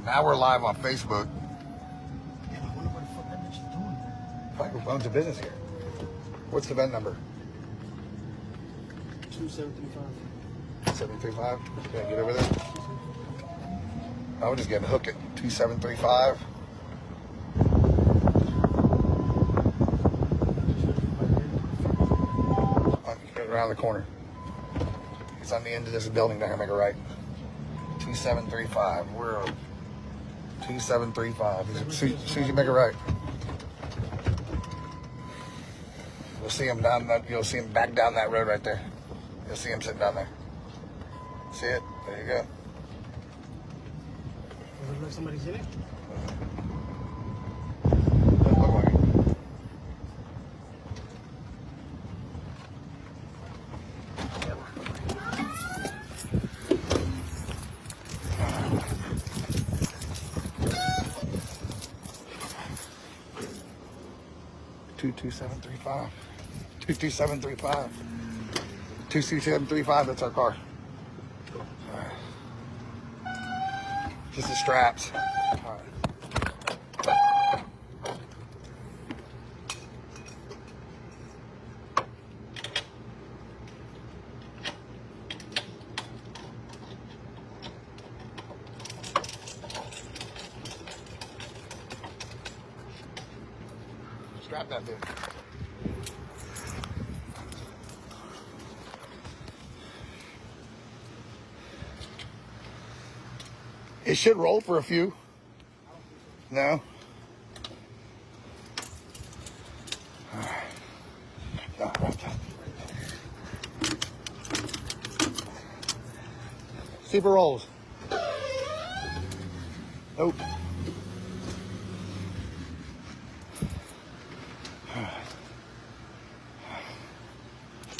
Now we're live on Facebook. Yeah, I wonder what the fuck that bitch is doing there. Probably owns a business here. What's the VIN number? 2735. 735. Can I get over there? I would just get a hook at 2735. Around the corner. It's on the end of this building down here. Make a right. 2735. We're 2735. As soon as you make a right, you'll see him down that. You'll see him back down that road right there. You'll see him sitting down there. See it? There you go. Does it look like somebody's in it? Doesn't look like it. Two 2735. 22735. 22735. That's our car. Just the straps. All right. Strap that dude. It should roll for a few. No? No, right there. See if it rolls. Nope.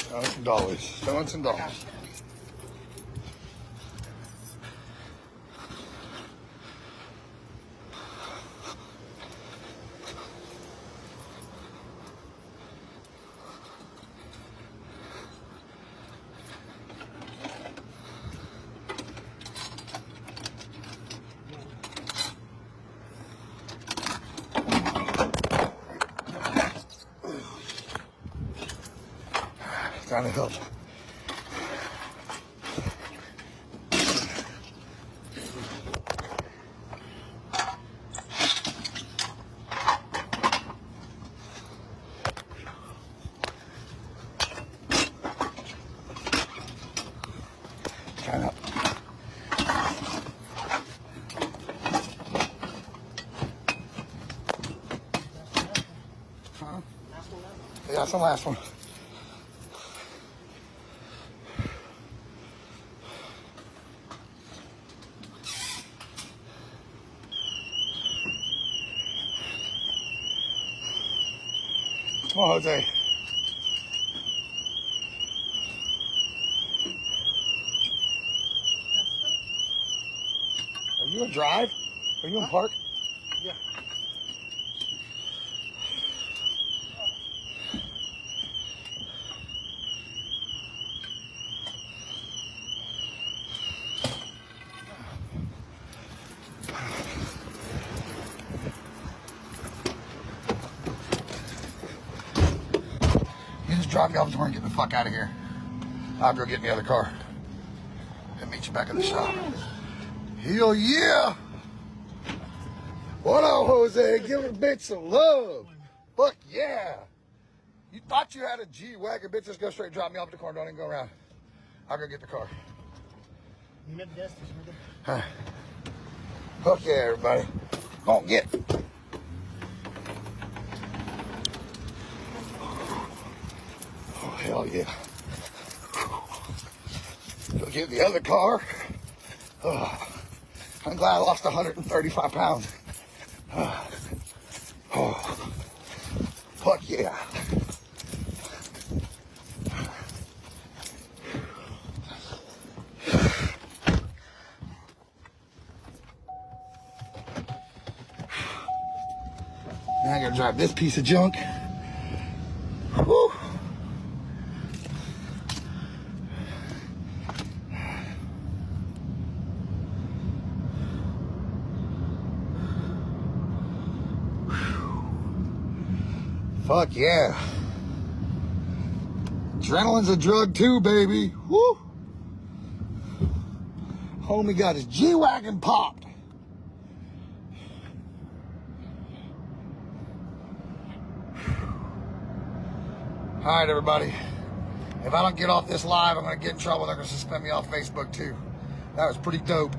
$1,000. $1,000. Trying to help. Trying up. Huh? Yeah, that's the last one. Come on, Jose. Are you in drive? Are you in park? Yeah. You just drop me off the door and get the fuck out of here. I'll go get in the other car and meet you back at the shop. Hell yeah! What up, Jose? Give a bitch some love. Fuck yeah! You thought you had a G-Wagon, bitch. Just go straight, drop me off the car. Don't even go around. I'll go get the car. You met the destination, brother. Huh. Fuck yeah, everybody. Gonna get. Oh, hell yeah. Go get the other car. Oh, I'm glad I lost 135 pounds. Oh, fuck yeah. Now I gotta drive this piece of junk. Whew. Fuck yeah. Adrenaline's a drug too, baby. Woo! Homie got his G-Wagon popped. All right, everybody. If I don't get off this live, I'm going to get in trouble. They're going to suspend me off Facebook, too. That was pretty dope.